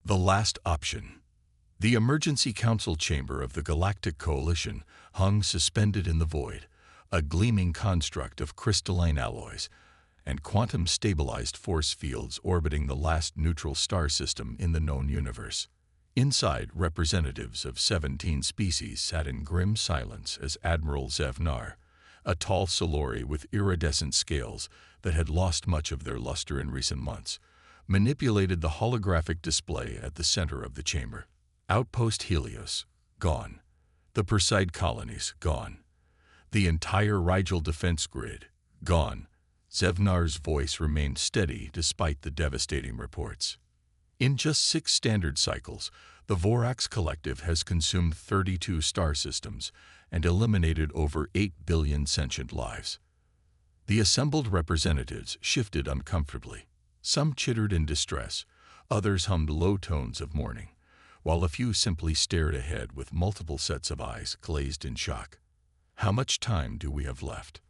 The last option. The emergency council chamber of the Galactic Coalition hung suspended in the void, a gleaming construct of crystalline alloys and quantum-stabilized force fields orbiting the last neutral star system in the known universe. Inside, representatives of 17 species sat in grim silence as Admiral Zevnar, a tall Solori with iridescent scales that had lost much of their luster in recent months, manipulated the holographic display at the center of the chamber. Outpost Helios, gone. The Perseid colonies, gone. The entire Rigel defense grid, gone. Zevnar's voice remained steady despite the devastating reports. In just 6 standard cycles, the Vorax Collective has consumed 32 star systems and eliminated over 8 billion sentient lives. The assembled representatives shifted uncomfortably. Some chittered in distress, others hummed low tones of mourning, while a few simply stared ahead with multiple sets of eyes glazed in shock. "How much time do we have left?"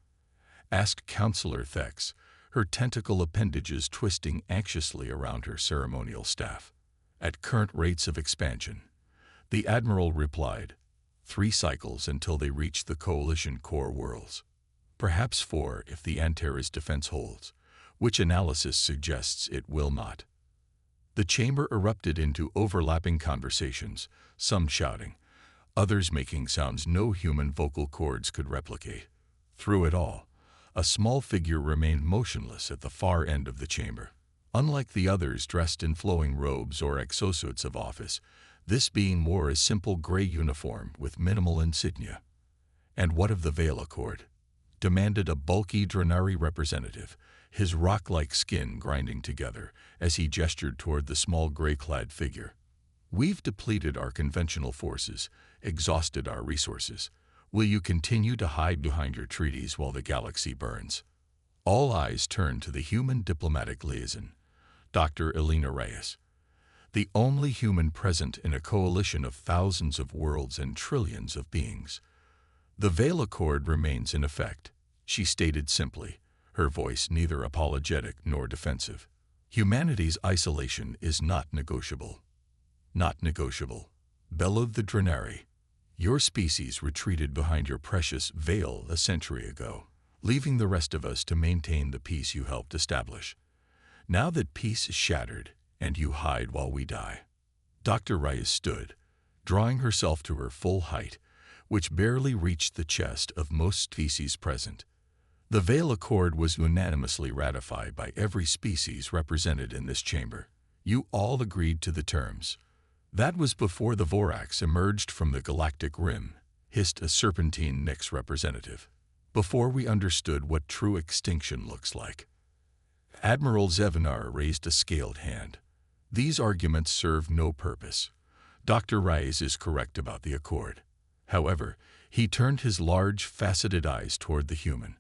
asked Counselor Thex, her tentacle appendages twisting anxiously around her ceremonial staff. "At current rates of expansion," the Admiral replied, 3 cycles until they reach the Coalition core worlds. Perhaps 4 if the Antares defense holds, which analysis suggests it will not. The chamber erupted into overlapping conversations, some shouting, others making sounds no human vocal cords could replicate. Through it all, a small figure remained motionless at the far end of the chamber. Unlike the others dressed in flowing robes or exosuits of office, this being wore a simple gray uniform with minimal insignia. "And what of the Veil Accord?" demanded a bulky Drenari representative, his rock-like skin grinding together as he gestured toward the small gray-clad figure. "We've depleted our conventional forces, exhausted our resources. Will you continue to hide behind your treaties while the galaxy burns?" All eyes turned to the human diplomatic liaison, Dr. Elena Reyes, the only human present in a coalition of thousands of worlds and trillions of beings. "The Veil Accord remains in effect," she stated simply, her voice neither apologetic nor defensive. "Humanity's isolation is not negotiable." "Not negotiable," bellowed the Drenari. "Your species retreated behind your precious veil a century ago, leaving the rest of us to maintain the peace you helped establish. Now that peace is shattered, and you hide while we die." Dr. Reyes stood, drawing herself to her full height, which barely reached the chest of most species present. The Veil Accord was unanimously ratified by every species represented in this chamber. "You all agreed to the terms." "That was before the Vorax emerged from the galactic rim," hissed a Serpentine Nyx representative. "Before we understood what true extinction looks like." Admiral Zevnar raised a scaled hand. "These arguments serve no purpose. Dr. Reyes is correct about the Accord." However, he turned his large, faceted eyes toward the human.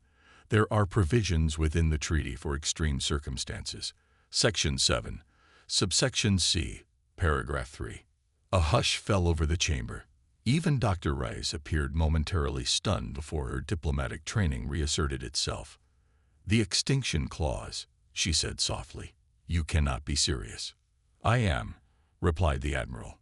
"There are provisions within the treaty for extreme circumstances. Section 7, subsection C, paragraph 3. A hush fell over the chamber. Even Dr. Reyes appeared momentarily stunned before her diplomatic training reasserted itself. "The extinction clause," she said softly. "You cannot be serious." "I am," replied the Admiral.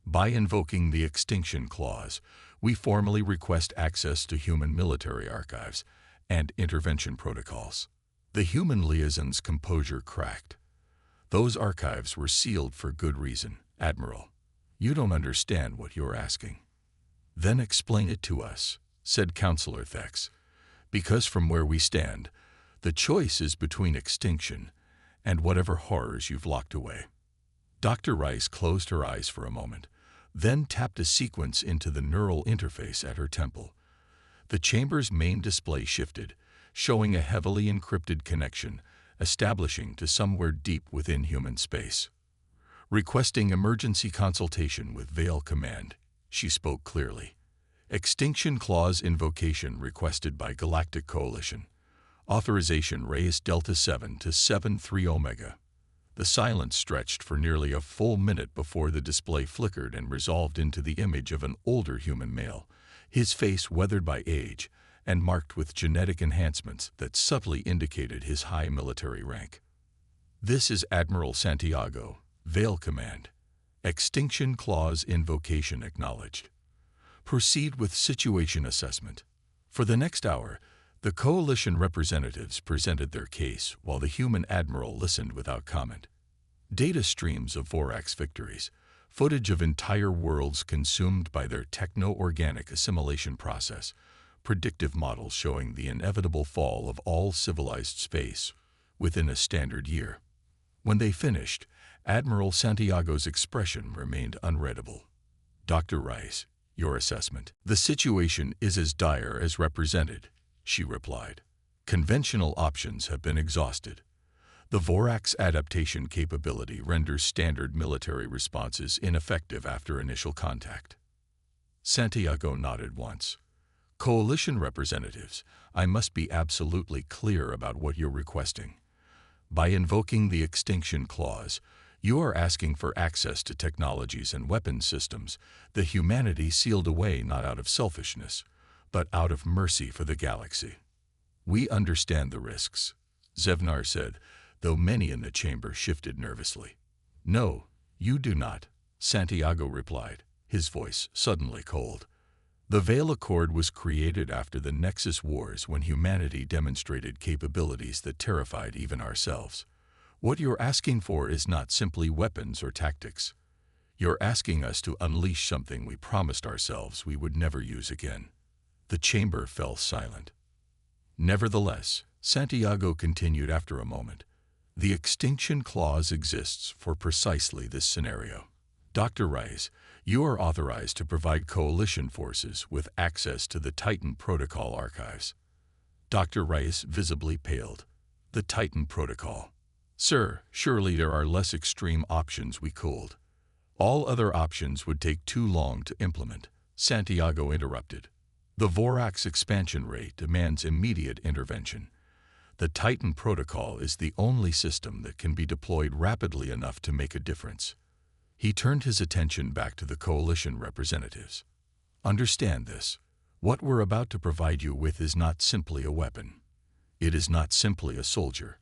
"By invoking the extinction clause, we formally request access to human military archives and intervention protocols." The human liaison's composure cracked. "Those archives were sealed for good reason, Admiral. You don't understand what you're asking." "Then explain it to us," said Counselor Thex. "Because from where we stand, the choice is between extinction and whatever horrors you've locked away." Dr. Rice closed her eyes for a moment, then tapped a sequence into the neural interface at her temple. The chamber's main display shifted, showing a heavily encrypted connection, establishing to somewhere deep within human space. "Requesting emergency consultation with Veil Command," she spoke clearly. "Extinction clause invocation requested by Galactic Coalition. Authorization raised Delta 7 to 7-3 Omega." The silence stretched for nearly a full minute before the display flickered and resolved into the image of an older human male, his face weathered by age and marked with genetic enhancements that subtly indicated his high military rank. "This is Admiral Santiago, Veil Command," Extinction clause invocation acknowledged. Proceed with situation assessment. For the next hour, the coalition representatives presented their case while the human admiral listened without comment. Data streams of Vorax victories, footage of entire worlds consumed by their techno-organic assimilation process, predictive models showing the inevitable fall of all civilized space within a standard year. When they finished, Admiral Santiago's expression remained unreadable. "Dr. Rice, your assessment." "The situation is as dire as represented," she replied. "Conventional options have been exhausted. The Vorax adaptation capability renders standard military responses ineffective after initial contact." Santiago nodded once. "Coalition representatives, I must be absolutely clear about what you're requesting. By invoking the extinction clause, you are asking for access to technologies and weapons systems that humanity sealed away not out of selfishness, but out of mercy for the galaxy." "We understand the risks," Zevnar said, though many in the chamber shifted nervously. "No, you do not," Santiago replied, his voice suddenly cold. "The Veil Accord was created after the Nexus Wars when humanity demonstrated capabilities that terrified even ourselves. What you're asking for is not simply weapons or tactics. You're asking us to unleash something we promised ourselves we would never use again." The chamber fell silent. "Nevertheless," Santiago continued after a moment, "the extinction clause exists for precisely this scenario. Dr. Rice, you are authorized to provide coalition forces with access to the Titan Protocol archives." Dr. Rice visibly paled. "The Titan Protocol? Sir, surely there are less extreme options we could." "All other options would take too long to implement," Santiago interrupted. "The Vorax expansion rate demands immediate intervention. The Titan Protocol is the only system that can be deployed rapidly enough to make a difference." He turned his attention back to the coalition representatives. "Understand this. What we're about to provide you with is not simply a weapon. It is not simply a soldier.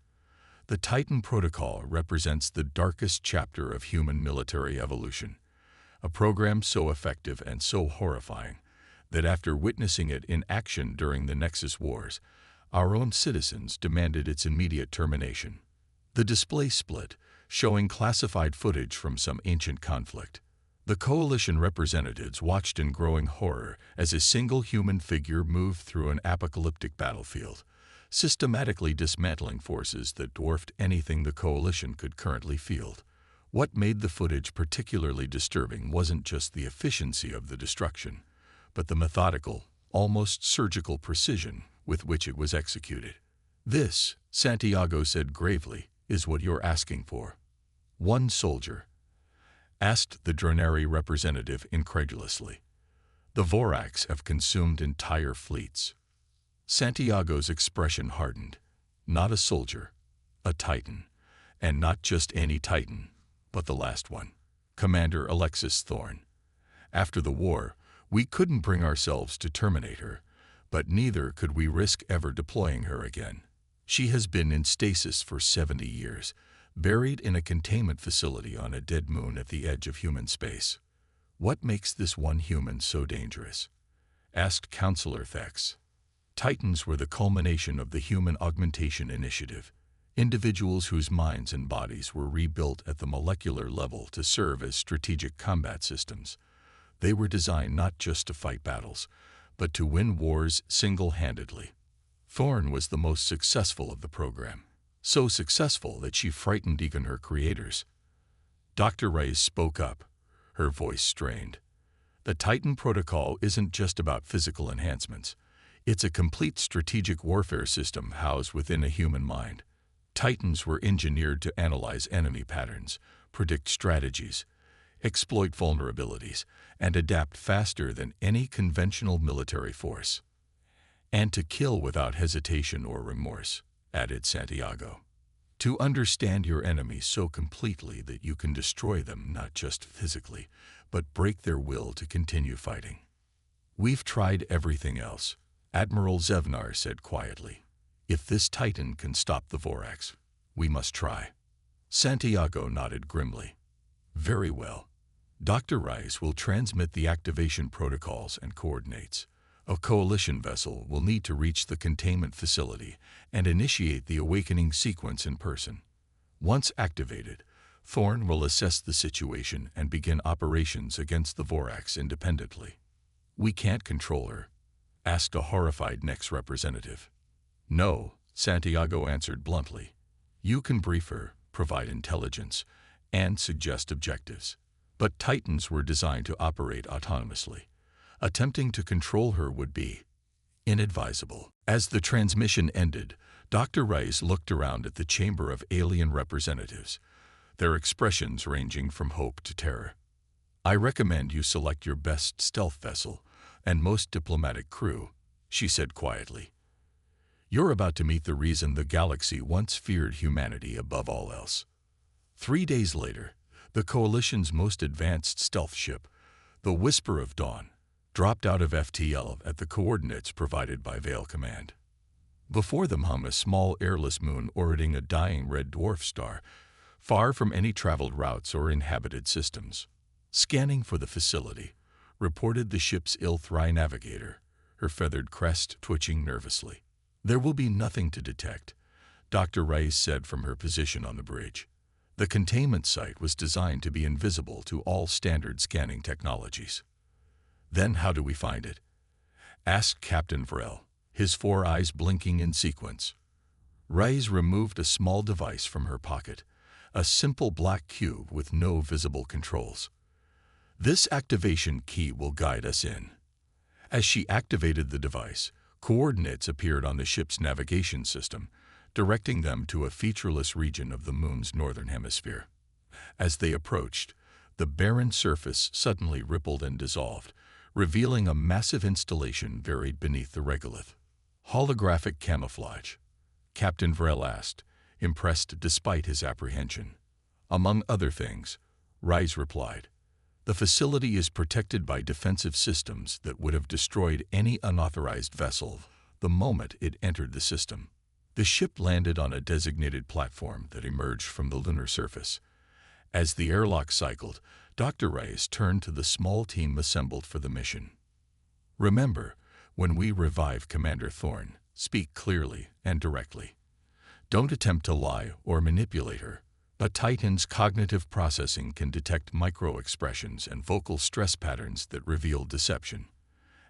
The Titan Protocol represents the darkest chapter of human military evolution, a program so effective and so horrifying that after witnessing it in action during the Nexus Wars, our own citizens demanded its immediate termination." The display split, showing classified footage from some ancient conflict. The coalition representatives watched in growing horror as a single human figure moved through an apocalyptic battlefield, systematically dismantling forces that dwarfed anything the coalition could currently field. What made the footage particularly disturbing wasn't just the efficiency of the destruction, but the methodical, almost surgical precision with which it was executed. "This," Santiago said gravely, "is what you're asking for." "One soldier?" asked the Dronari representative incredulously. "The Vorax have consumed entire fleets." Santiago's expression hardened. "Not a soldier, a Titan. And not just any Titan, but the last one. Commander Alexis Thorne. After the war, we couldn't bring ourselves to terminate her, but neither could we risk ever deploying her again. She has been in stasis for 70 years, buried in a containment facility on a dead moon at the edge of human space." "What makes this one human so dangerous?" asked Counselor Thex. Titans were the culmination of the Human Augmentation Initiative, individuals whose minds and bodies were rebuilt at the molecular level to serve as strategic combat systems. They were designed not just to fight battles, but to win wars single-handedly. Thorne was the most successful of the program, so successful that she frightened even her creators. Dr. Rice spoke up, her voice strained. "The Titan Protocol isn't just about physical enhancements. It's a complete strategic warfare system housed within a human mind. Titans were engineered to analyze enemy patterns, predict strategies, exploit vulnerabilities, and adapt faster than any conventional military force. And to kill without hesitation or remorse," added Santiago. "To understand your enemy so completely that you can destroy them not just physically, but break their will to continue fighting." "We've tried everything else," Admiral Zevnar said quietly. "If this Titan can stop the Vorax, we must try." Santiago nodded grimly. "Very well. Dr. Rice will transmit the activation protocols and coordinates. A coalition vessel will need to reach the containment facility and initiate the awakening sequence in person. Once activated, Thorne will assess the situation and begin operations against the Vorax independently. "We can't control her?" asked a horrified Nex representative. "No," Santiago answered bluntly. "You can brief her, provide intelligence, and suggest objectives. But Titans were designed to operate autonomously. Attempting to control her would be inadvisable." As the transmission ended, Dr. Rice looked around at the chamber of alien representatives, their expressions ranging from hope to terror. "I recommend you select your best stealth vessel and most diplomatic crew," she said quietly. "You're about to meet the reason the galaxy once feared humanity above all else." 3 days later, the Coalition's most advanced stealth ship, the Whisper of Dawn, dropped out of FTL at the coordinates provided by Vale Command. Before them hung a small airless moon orbiting a dying red dwarf star, far from any traveled routes or inhabited systems. Scanning for the facility, reported the ship's Ilthri navigator, her feathered crest twitching nervously. "There will be nothing to detect," Dr. Rice said from her position on the bridge. The containment site was designed to be invisible to all standard scanning technologies. "Then how do we find it?" asked Captain Vrel, his 4 eyes blinking in sequence. Rice removed a small device from her pocket, a simple black cube with no visible controls. "This activation key will guide us in." As she activated the device, coordinates appeared on the ship's navigation system, directing them to a featureless region of the moon's northern hemisphere. As they approached, the barren surface suddenly rippled and dissolved, revealing a massive installation buried beneath the regolith. "Holographic camouflage?" Captain Vrel asked, impressed despite his apprehension. "Among other things," Rice replied. "The facility is protected by defensive systems that would have destroyed any unauthorized vessel the moment it entered the system." The ship landed on a designated platform that emerged from the lunar surface. As the airlock cycled, Dr. Rice turned to the small team assembled for the mission. "Remember, when we revive Commander Thorne, speak clearly and directly. Don't attempt to lie or manipulate her. A Titan's cognitive processing can detect micro-expressions and vocal stress patterns that reveal deception.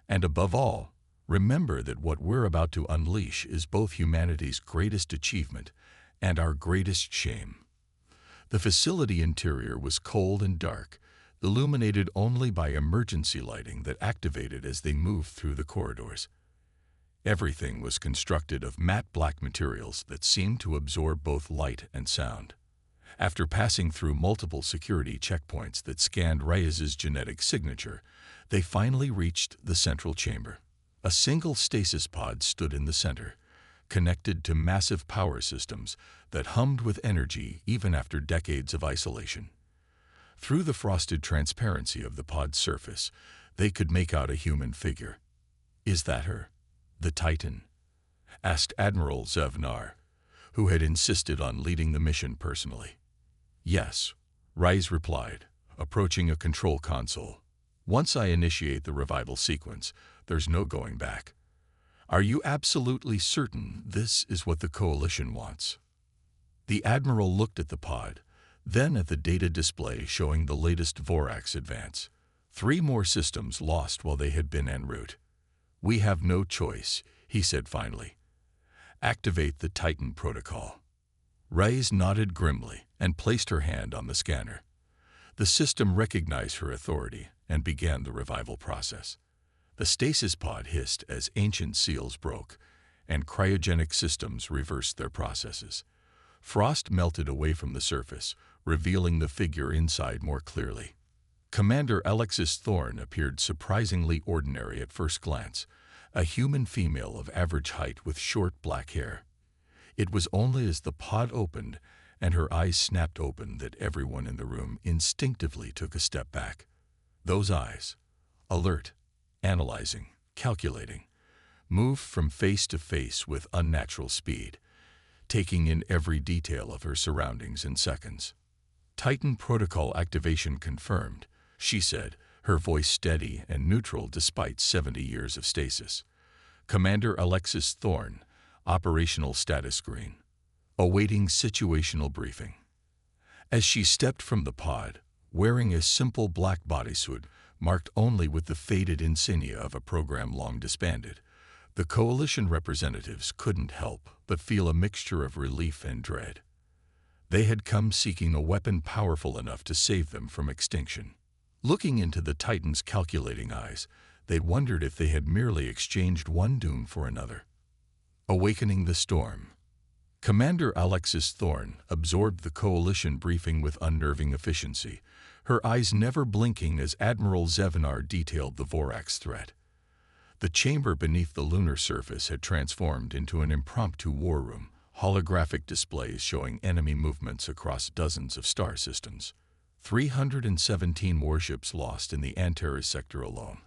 And above all, remember that what we're about to unleash is both humanity's greatest achievement and our greatest shame." The facility interior was cold and dark, illuminated only by emergency lighting that activated as they moved through the corridors. Everything was constructed of matte black materials that seemed to absorb both light and sound. After passing through multiple security checkpoints that scanned Reyes's genetic signature, they finally reached the central chamber. A single stasis pod stood in the center, connected to massive power systems that hummed with energy even after decades of isolation. Through the frosted transparency of the pod's surface, they could make out a human figure. "Is that her, the Titan?" asked Admiral Zevnar, who had insisted on leading the mission personally. "Yes," Rice replied, approaching a control console. "Once I initiate the revival sequence, there's no going back. Are you absolutely certain this is what the Coalition wants?" The Admiral looked at the pod, then at the data display showing the latest Vorax advance. 3 more systems lost while they had been en route. "We have no choice," he said finally. "Activate the Titan protocol." Rice nodded grimly and placed her hand on the scanner. The system recognized her authority and began the revival process. The stasis pod hissed as ancient seals broke, and cryogenic systems reversed their processes. Frost melted away from the surface, revealing the figure inside more clearly. Commander Alexis Thorne appeared surprisingly ordinary at first glance, a human female of average height with short black hair. It was only as the pod opened and her eyes snapped open that everyone in the room instinctively took a step back. Those eyes, alert, analyzing, calculating, moved from face to face with unnatural speed, taking in every detail of her surroundings in seconds. "Titan protocol activation confirmed," she said, her voice steady and neutral despite 70 years of stasis. Commander Alexis Thorne, operational status green. Awaiting situational briefing. As she stepped from the pod, wearing a simple black bodysuit marked only with the faded insignia of a program long disbanded, the Coalition representatives couldn't help but feel a mixture of relief and dread. They had come seeking a weapon powerful enough to save them from extinction. Looking into the Titan's calculating eyes, they wondered if they had merely exchanged one doom for another. Awakening the storm. Commander Alexis Thorne absorbed the Coalition briefing with unnerving efficiency, her eyes never blinking as Admiral Zevnar detailed the Vorax threat. The chamber beneath the lunar surface had transformed into an impromptu war room, holographic displays showing enemy movements across dozens of star systems. 317 warships lost in the Antares sector alone.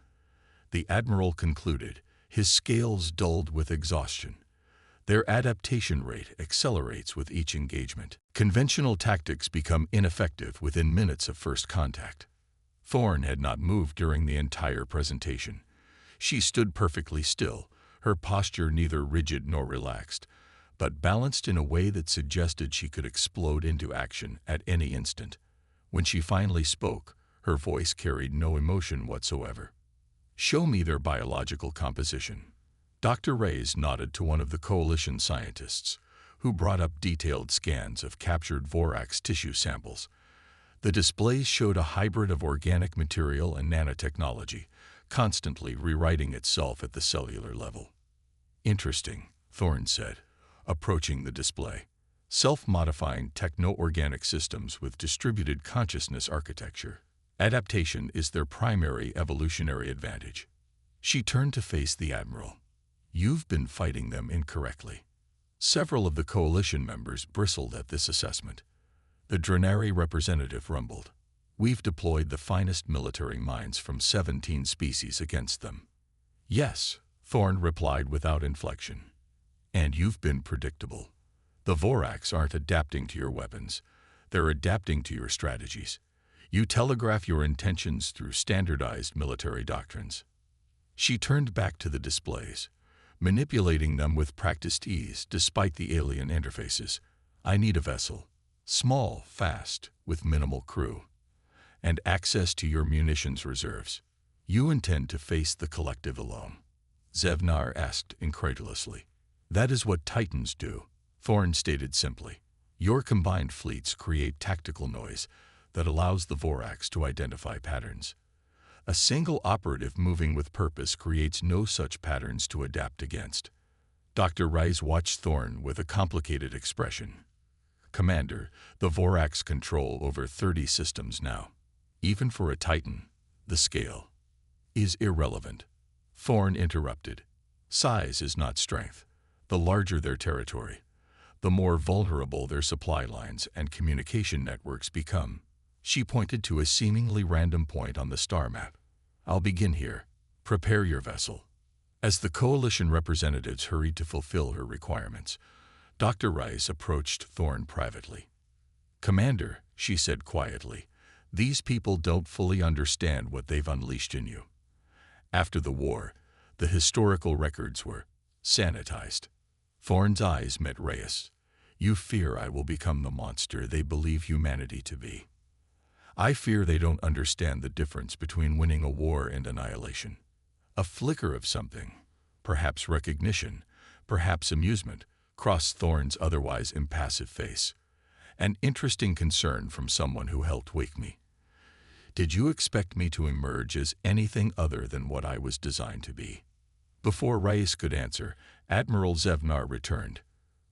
The Admiral concluded, his scales dulled with exhaustion. Their adaptation rate accelerates with each engagement. Conventional tactics become ineffective within minutes of first contact. Thorne had not moved during the entire presentation. She stood perfectly still, her posture neither rigid nor relaxed, but balanced in a way that suggested she could explode into action at any instant. When she finally spoke, her voice carried no emotion whatsoever. "Show me their biological composition." Dr. Reyes nodded to one of the Coalition scientists, who brought up detailed scans of captured Vorax tissue samples. The displays showed a hybrid of organic material and nanotechnology, constantly rewriting itself at the cellular level. "Interesting," Thorne said, approaching the display. "Self-modifying techno-organic systems with distributed consciousness architecture. Adaptation is their primary evolutionary advantage." She turned to face the Admiral. "You've been fighting them incorrectly." Several of the Coalition members bristled at this assessment. The Drenari representative rumbled. "We've deployed the finest military minds from 17 species against them." "Yes," Thorne replied without inflection. "And you've been predictable. The Vorax aren't adapting to your weapons. They're adapting to your strategies. You telegraph your intentions through standardized military doctrines." She turned back to the displays, manipulating them with practiced ease despite the alien interfaces. "I need a vessel. Small, fast, with minimal crew. And access to your munitions reserves. You intend to face the collective alone?" Zevnar asked incredulously. "That is what Titans do," Thorne stated simply. "Your combined fleets create tactical noise that allows the Vorax to identify patterns. A single operative moving with purpose creates no such patterns to adapt against." Dr. Rice watched Thorne with a complicated expression. "Commander, the Vorax control over 30 systems now. Even for a Titan, the scale is irrelevant." Thorne interrupted. "Size is not strength. The larger their territory, the more vulnerable their supply lines and communication networks become." She pointed to a seemingly random point on the star map. "I'll begin here. Prepare your vessel." As the Coalition representatives hurried to fulfill her requirements, Dr. Rice approached Thorne privately. "Commander," she said quietly, "these people don't fully understand what they've unleashed in you. After the war, the historical records were sanitized." Thorne's eyes met Reyes. "You fear I will become the monster they believe humanity to be. I fear they don't understand the difference between winning a war and annihilation." A flicker of something, perhaps recognition, perhaps amusement, crossed Thorne's otherwise impassive face. "An interesting concern from someone who helped wake me. Did you expect me to emerge as anything other than what I was designed to be?" Before Reyes could answer, Admiral Zevnar returned.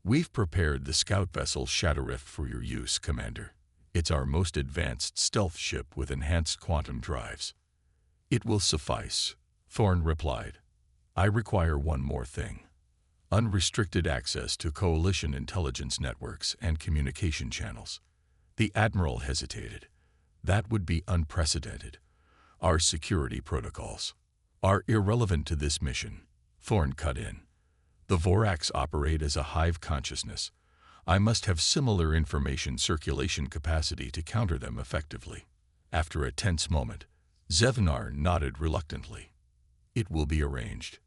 "We've prepared the scout vessel Shattereth for your use, Commander. It's our most advanced stealth ship with enhanced quantum drives." "It will suffice," Thorne replied. "I require one more thing. Unrestricted access to Coalition intelligence networks and communication channels." The Admiral hesitated. "That would be unprecedented. Our security protocols are irrelevant to this mission," Thorne cut in. "The Vorax operate as a hive consciousness. I must have similar information circulation capacity to counter them effectively." After a tense moment, Zevnar nodded reluctantly. It will be arranged.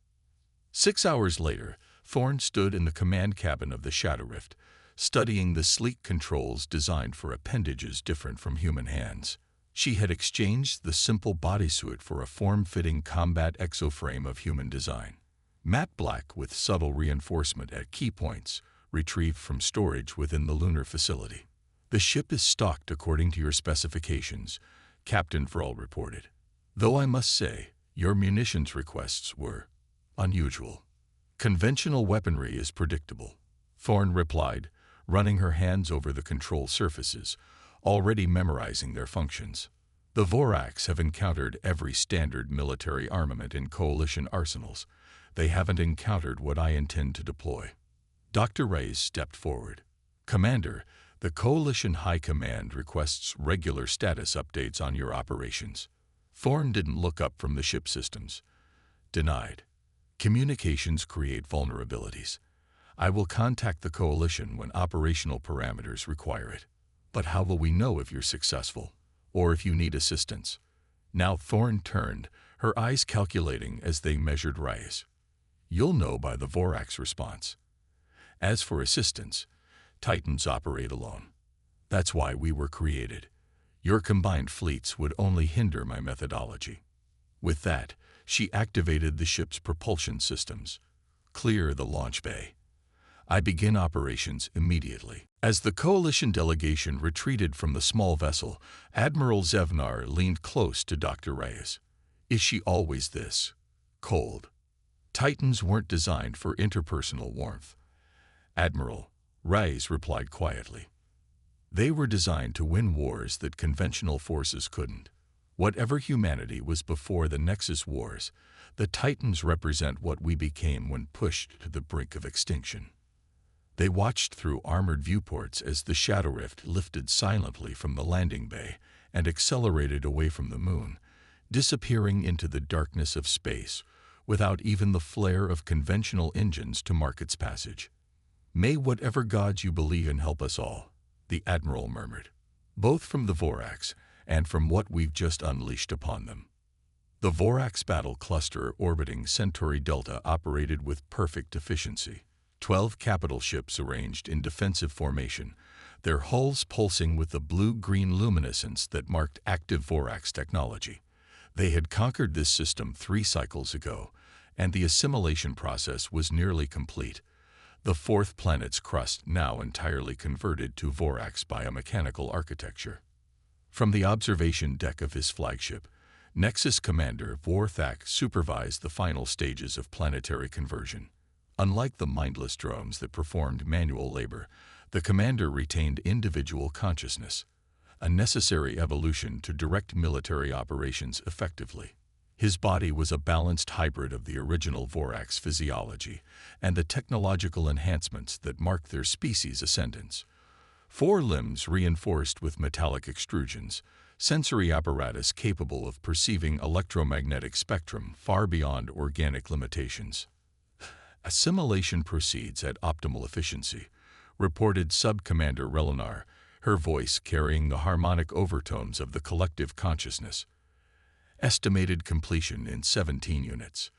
6 hours later, Thorne stood in the command cabin of the Shadow Rift, studying the sleek controls designed for appendages different from human hands. She had exchanged the simple bodysuit for a form-fitting combat exoframe of human design. Matte black with subtle reinforcement at key points, retrieved from storage within the lunar facility. The ship is stocked according to your specifications, Captain Vrul reported. Though I must say, your munitions requests were unusual. Conventional weaponry is predictable, Thorne replied, running her hands over the control surfaces, already memorizing their functions. The Vorax have encountered every standard military armament in Coalition arsenals. They haven't encountered what I intend to deploy. Dr. Reyes stepped forward. Commander, the Coalition High Command requests regular status updates on your operations. Thorne didn't look up from the ship systems. Denied. Communications create vulnerabilities. I will contact the Coalition when operational parameters require it. But how will we know if you're successful, or if you need assistance? Now Thorne turned, her eyes calculating as they measured Reyes. You'll know by the Vorax response. As for assistance, Titans operate alone. That's why we were created. Your combined fleets would only hinder my methodology. With that, she activated the ship's propulsion systems. Clear the launch bay. I begin operations immediately. As the Coalition delegation retreated from the small vessel, Admiral Zevnar leaned close to Dr. Reyes. Is she always this cold? Titans weren't designed for interpersonal warmth. Admiral, Reyes replied quietly. They were designed to win wars that conventional forces couldn't. Whatever humanity was before the Nexus Wars, the Titans represent what we became when pushed to the brink of extinction. They watched through armored viewports as the Shadow Rift lifted silently from the landing bay and accelerated away from the moon, disappearing into the darkness of space without even the flare of conventional engines to mark its passage. May whatever gods you believe in help us all, the Admiral murmured, both from the Vorax and from what we've just unleashed upon them. The Vorax battle cluster orbiting Centauri Delta operated with perfect efficiency. 12 capital ships arranged in defensive formation, their hulls pulsing with the blue-green luminescence that marked active Vorax technology. They had conquered this system 3 cycles ago, and the assimilation process was nearly complete. The 4th planet's crust now entirely converted to Vorax biomechanical architecture. From the observation deck of his flagship, Nexus Commander Vorthak supervised the final stages of planetary conversion. Unlike the mindless drones that performed manual labor, the commander retained individual consciousness, a necessary evolution to direct military operations effectively. His body was a balanced hybrid of the original Vorax physiology and the technological enhancements that marked their species' ascendance. 4 limbs reinforced with metallic extrusions, sensory apparatus capable of perceiving electromagnetic spectrum far beyond organic limitations. Assimilation proceeds at optimal efficiency, reported Sub-Commander Relinar, her voice carrying the harmonic overtones of the collective consciousness. Estimated completion in 17 units.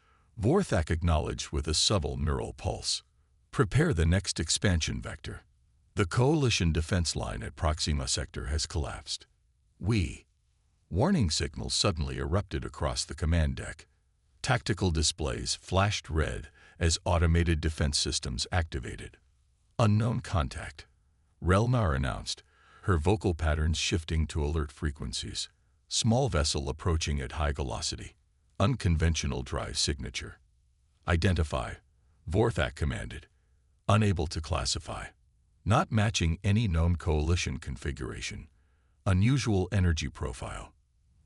Vorthak acknowledged with a subtle neural pulse. Prepare the next expansion vector. The Coalition defense line at Proxima Sector has collapsed. Warning signals suddenly erupted across the command deck. Tactical displays flashed red as automated defense systems activated. Unknown contact, Relnar announced, her vocal patterns shifting to alert frequencies. Small vessel approaching at high velocity. Unconventional drive signature. Identify, Vorthak commanded. Unable to classify. Not matching any known Coalition configuration. Unusual energy profile.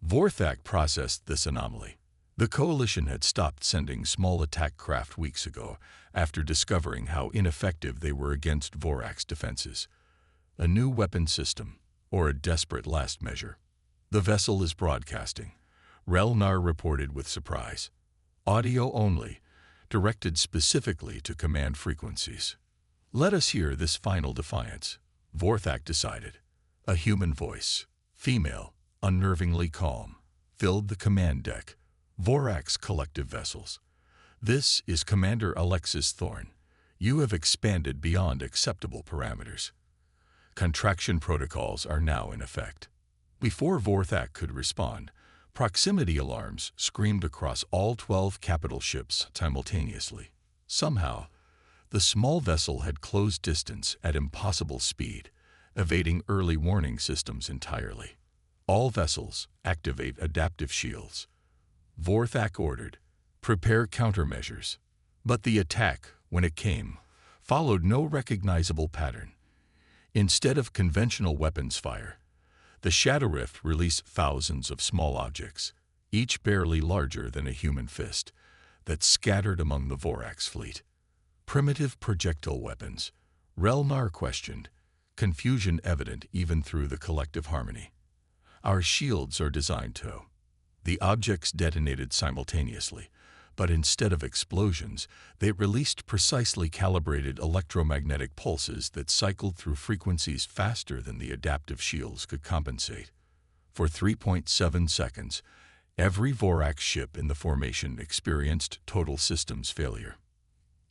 Vorthak processed this anomaly. The Coalition had stopped sending small attack craft weeks ago after discovering how ineffective they were against Vorax defenses. A new weapon system, or a desperate last measure. The vessel is broadcasting, Relnar reported with surprise. Audio only, directed specifically to command frequencies. Let us hear this final defiance, Vorthak decided. A human voice, female, unnervingly calm, filled the command deck, Vorax collective vessels. This is Commander Alexis Thorne. You have expanded beyond acceptable parameters. Contraction protocols are now in effect. Before Vorthak could respond, proximity alarms screamed across all 12 capital ships simultaneously. Somehow, the small vessel had closed distance at impossible speed, evading early warning systems entirely. All vessels activate adaptive shields. Vorthak ordered, prepare countermeasures. But the attack, when it came, followed no recognizable pattern. Instead of conventional weapons fire, the Shadow Rift released thousands of small objects, each barely larger than a human fist, that scattered among the Vorax fleet. Primitive projectile weapons, Relnar questioned, confusion evident even through the collective harmony. Our shields are designed to. The objects detonated simultaneously, but instead of explosions, they released precisely calibrated electromagnetic pulses that cycled through frequencies faster than the adaptive shields could compensate. For 3.7 seconds, every Vorax ship in the formation experienced total systems failure.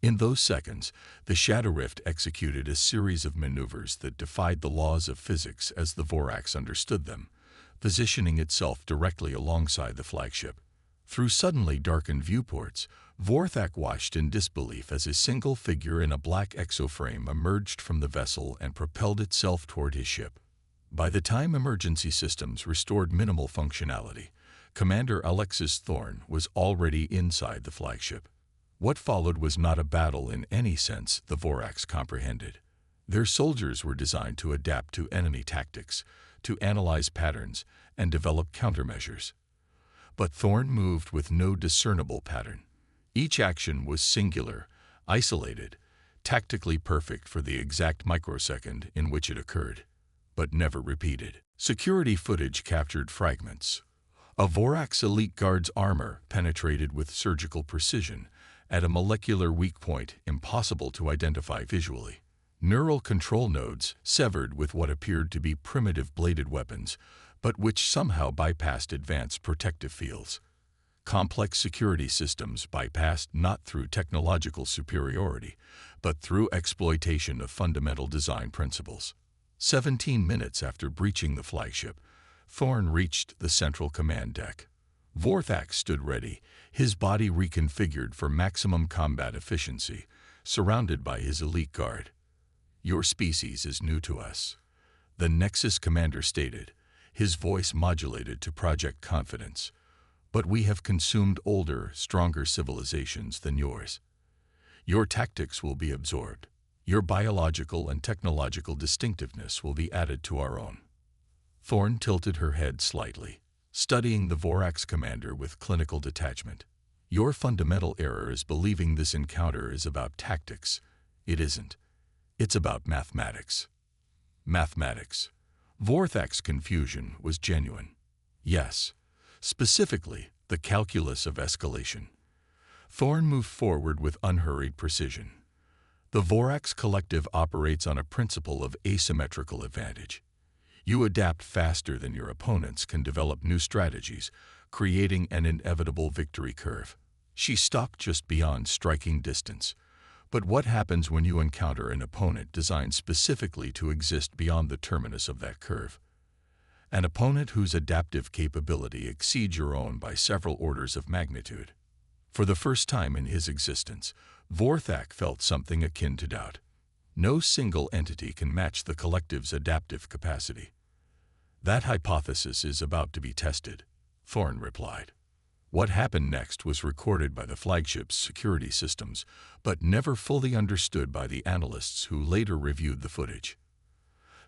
In those seconds, the Shadow Rift executed a series of maneuvers that defied the laws of physics as the Vorax understood them, positioning itself directly alongside the flagship. Through suddenly darkened viewports, Vorthak watched in disbelief as a single figure in a black exoframe emerged from the vessel and propelled itself toward his ship. By the time emergency systems restored minimal functionality, Commander Alexis Thorne was already inside the flagship. What followed was not a battle in any sense the Vorax comprehended. Their soldiers were designed to adapt to enemy tactics, to analyze patterns, and develop countermeasures. But Thorne moved with no discernible pattern. Each action was singular, isolated, tactically perfect for the exact microsecond in which it occurred, but never repeated. Security footage captured fragments. A Vorax elite guard's armor penetrated with surgical precision at a molecular weak point impossible to identify visually. Neural control nodes severed with what appeared to be primitive bladed weapons, but which somehow bypassed advanced protective fields. Complex security systems bypassed not through technological superiority, but through exploitation of fundamental design principles. 17 minutes after breaching the flagship, Thorne reached the central command deck. Vorthak stood ready, his body reconfigured for maximum combat efficiency, surrounded by his elite guard. "Your species is new to us," the Nexus commander stated, his voice modulated to project confidence. "But we have consumed older, stronger civilizations than yours. Your tactics will be absorbed. Your biological and technological distinctiveness will be added to our own." Thorne tilted her head slightly, studying the Vorax commander with clinical detachment. "Your fundamental error is believing this encounter is about tactics. It isn't. It's about mathematics." Mathematics. Vorthak's confusion was genuine. Yes, specifically, the calculus of escalation. Thorne moved forward with unhurried precision. The Vorax collective operates on a principle of asymmetrical advantage. You adapt faster than your opponents can develop new strategies, creating an inevitable victory curve. She stopped just beyond striking distance. But what happens when you encounter an opponent designed specifically to exist beyond the terminus of that curve? An opponent whose adaptive capability exceeds your own by several orders of magnitude. For the first time in his existence, Vorthak felt something akin to doubt. No single entity can match the collective's adaptive capacity. "That hypothesis is about to be tested," Thorne replied. What happened next was recorded by the flagship's security systems, but never fully understood by the analysts who later reviewed the footage.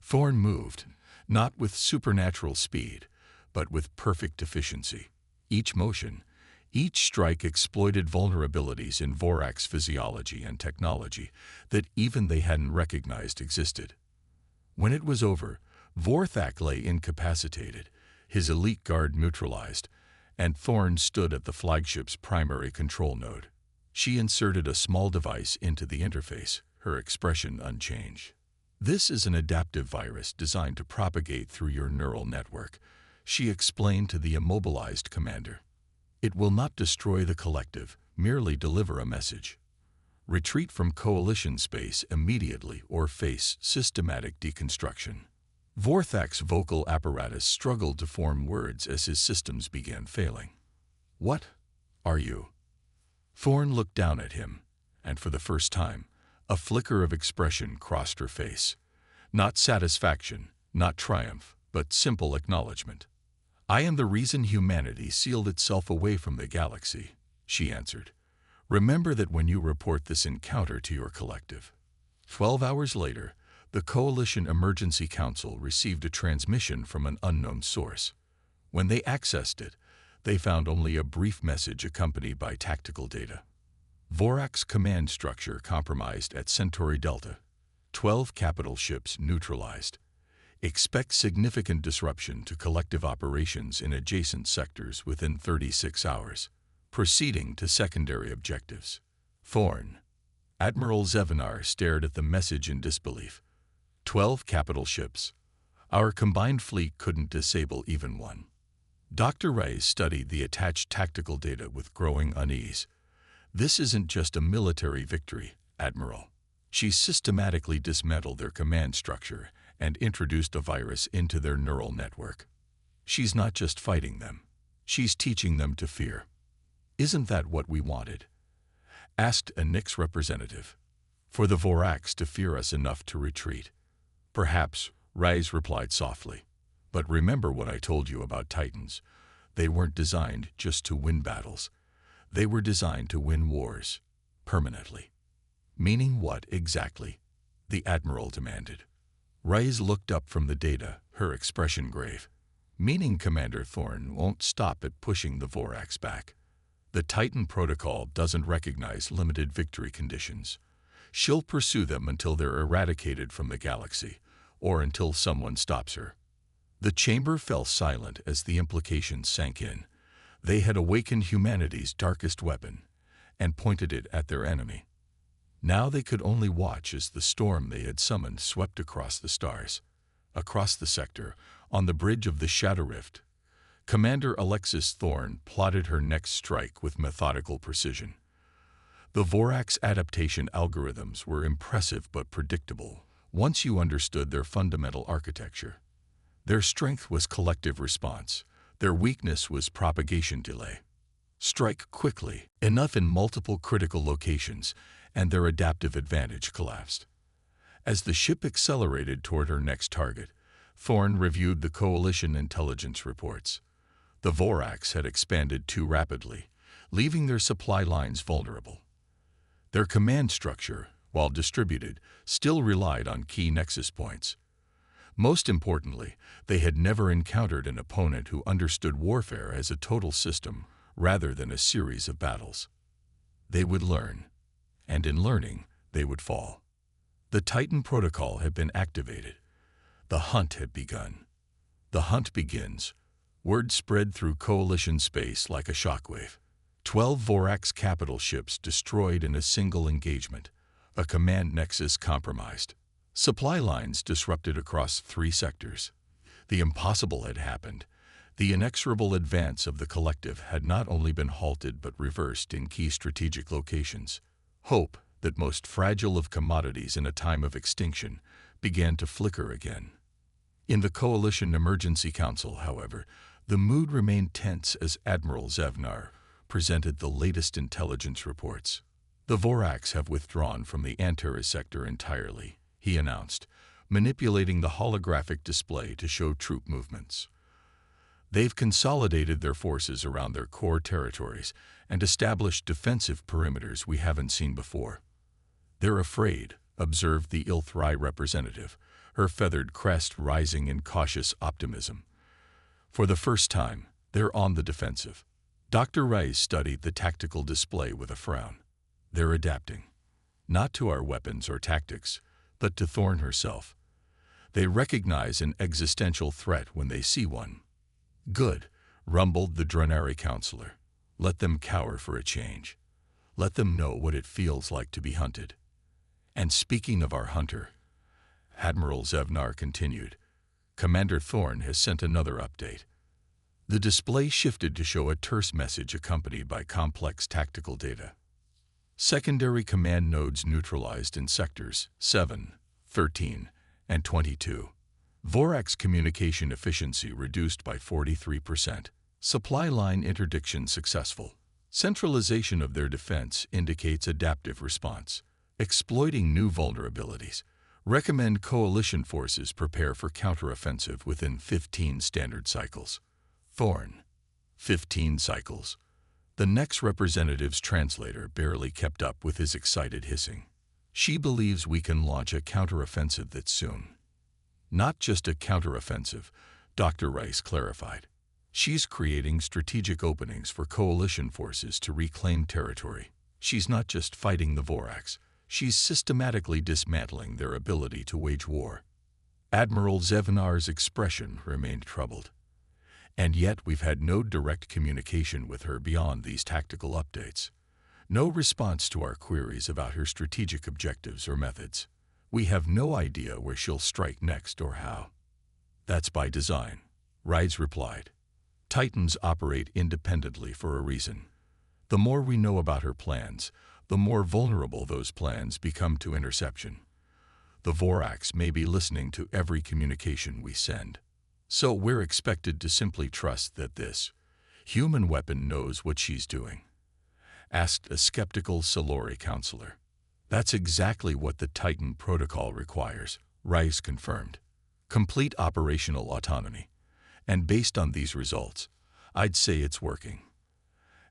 Thorne moved, not with supernatural speed, but with perfect efficiency. Each motion, each strike exploited vulnerabilities in Vorax physiology and technology that even they hadn't recognized existed. When it was over, Vorthak lay incapacitated, his elite guard neutralized, and Thorne stood at the flagship's primary control node. She inserted a small device into the interface, her expression unchanged. "This is an adaptive virus designed to propagate through your neural network. she explained to the immobilized commander. It will not destroy the collective, merely deliver a message. Retreat from Coalition space immediately or face systematic deconstruction. Vorthak's vocal apparatus struggled to form words as his systems began failing. What are you? Thorne looked down at him, and for the first time, a flicker of expression crossed her face. Not satisfaction, not triumph, but simple acknowledgement. I am the reason humanity sealed itself away from the galaxy, she answered. Remember that when you report this encounter to your collective. 12 hours later, the Coalition Emergency Council received a transmission from an unknown source. When they accessed it, they found only a brief message accompanied by tactical data. Vorak's command structure compromised at Centauri Delta. 12 capital ships neutralized. Expect significant disruption to collective operations in adjacent sectors within 36 hours. Proceeding to secondary objectives. Thorne. Admiral Zevenar stared at the message in disbelief. 12 capital ships. Our combined fleet couldn't disable even one. Dr. Reyes studied the attached tactical data with growing unease. This isn't just a military victory, Admiral. She systematically dismantled their command structure and introduced a virus into their neural network. She's not just fighting them. She's teaching them to fear. Isn't that what we wanted? Asked a Nix representative. For the Voraks to fear us enough to retreat. Perhaps, Reyes replied softly. But remember what I told you about Titans. They weren't designed just to win battles. They were designed to win wars. Permanently. Meaning what exactly? The Admiral demanded. Reyes looked up from the data, her expression grave. Meaning Commander Thorne won't stop at pushing the Voraks back. The Titan Protocol doesn't recognize limited victory conditions. She'll pursue them until they're eradicated from the galaxy, or until someone stops her. The chamber fell silent as the implications sank in. They had awakened humanity's darkest weapon and pointed it at their enemy. Now they could only watch as the storm they had summoned swept across the stars. Across the sector, on the bridge of the Shadow Rift, Commander Alexis Thorne plotted her next strike with methodical precision. The Vorak's adaptation algorithms were impressive but predictable once you understood their fundamental architecture. Their strength was collective response. Their weakness was propagation delay. Strike quickly, enough in multiple critical locations, and their adaptive advantage collapsed. As the ship accelerated toward her next target, Thorne reviewed the Coalition intelligence reports. The Voraks had expanded too rapidly, leaving their supply lines vulnerable. Their command structure, while distributed, still relied on key nexus points. Most importantly, they had never encountered an opponent who understood warfare as a total system rather than a series of battles. They would learn, and in learning, they would fall. The Titan Protocol had been activated. The hunt had begun. The hunt begins. Word spread through Coalition space like a shockwave. 12 Voraks capital ships destroyed in a single engagement. A command nexus compromised. Supply lines disrupted across 3 sectors. The impossible had happened. The inexorable advance of the collective had not only been halted but reversed in key strategic locations. Hope, that most fragile of commodities in a time of extinction, began to flicker again. In the Coalition Emergency Council, however, the mood remained tense as Admiral Zevenar presented the latest intelligence reports. The Voraks have withdrawn from the Antares sector entirely, he announced, manipulating the holographic display to show troop movements. They've consolidated their forces around their core territories and established defensive perimeters we haven't seen before. They're afraid, observed the Ilthrai representative, her feathered crest rising in cautious optimism. For the first time, they're on the defensive. Dr. Reyes studied the tactical display with a frown. They're adapting. Not to our weapons or tactics, but to Thorne herself. They recognize an existential threat when they see one. Good, rumbled the Drenari counselor. Let them cower for a change. Let them know what it feels like to be hunted. And speaking of our hunter, Admiral Zevenar continued, Commander Thorne has sent another update. The display shifted to show a terse message accompanied by complex tactical data. Secondary command nodes neutralized in sectors 7, 13, and 22. Vorax communication efficiency reduced by 43%. Supply line interdiction successful. Centralization of their defense indicates adaptive response. Exploiting new vulnerabilities. Recommend coalition forces prepare for counteroffensive within 15 standard cycles. Thorn. 15 cycles. The next representative's translator barely kept up with his excited hissing. She believes we can launch a counteroffensive that soon. Not just a counteroffensive, Dr. Rice clarified. She's creating strategic openings for coalition forces to reclaim territory. She's not just fighting the Vorax, she's systematically dismantling their ability to wage war. Admiral Zevanar's expression remained troubled. And yet we've had no direct communication with her beyond these tactical updates. No response to our queries about her strategic objectives or methods. We have no idea where she'll strike next or how. That's by design, Rides replied. Titans operate independently for a reason. The more we know about her plans, the more vulnerable those plans become to interception. The Vorax may be listening to every communication we send. So we're expected to simply trust that this human weapon knows what she's doing, asked a skeptical Solori counselor. That's exactly what the Titan protocol requires, Rice confirmed. Complete operational autonomy. And based on these results, I'd say it's working.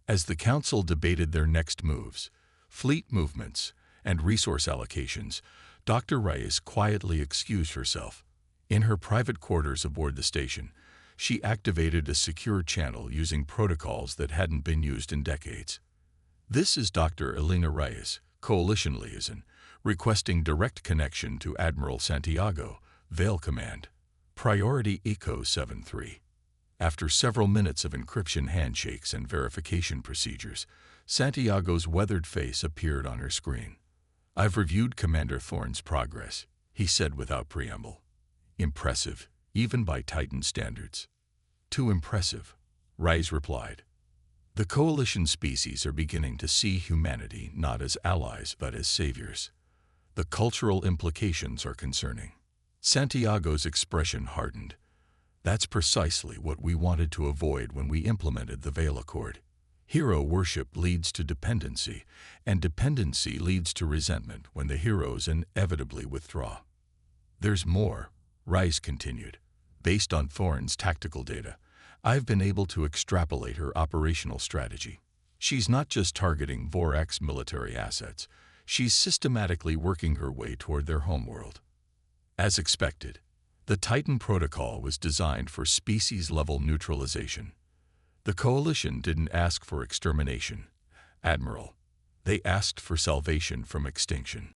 As the Council debated their next moves, fleet movements, and resource allocations, Dr. Rice quietly excused herself. In her private quarters aboard the station, she activated a secure channel using protocols that hadn't been used in decades. This is Dr. Elena Reyes, Coalition Liaison, requesting direct connection to Admiral Santiago, Vale Command. Priority Eco 73. After several minutes of encryption handshakes and verification procedures, Santiago's weathered face appeared on her screen. I've reviewed Commander Thorne's progress, he said without preamble. Impressive, even by Titan standards. Too impressive, Rice replied. The coalition species are beginning to see humanity not as allies but as saviors. The cultural implications are concerning. Santiago's expression hardened. That's precisely what we wanted to avoid when we implemented the Vale Accord. Hero worship leads to dependency, and dependency leads to resentment when the heroes inevitably withdraw. There's more, Rice continued. Based on Thorne's tactical data, I've been able to extrapolate her operational strategy. She's not just targeting Vorax military assets, she's systematically working her way toward their homeworld. As expected, the Titan protocol was designed for species-level neutralization. The Coalition didn't ask for extermination, Admiral. They asked for salvation from extinction.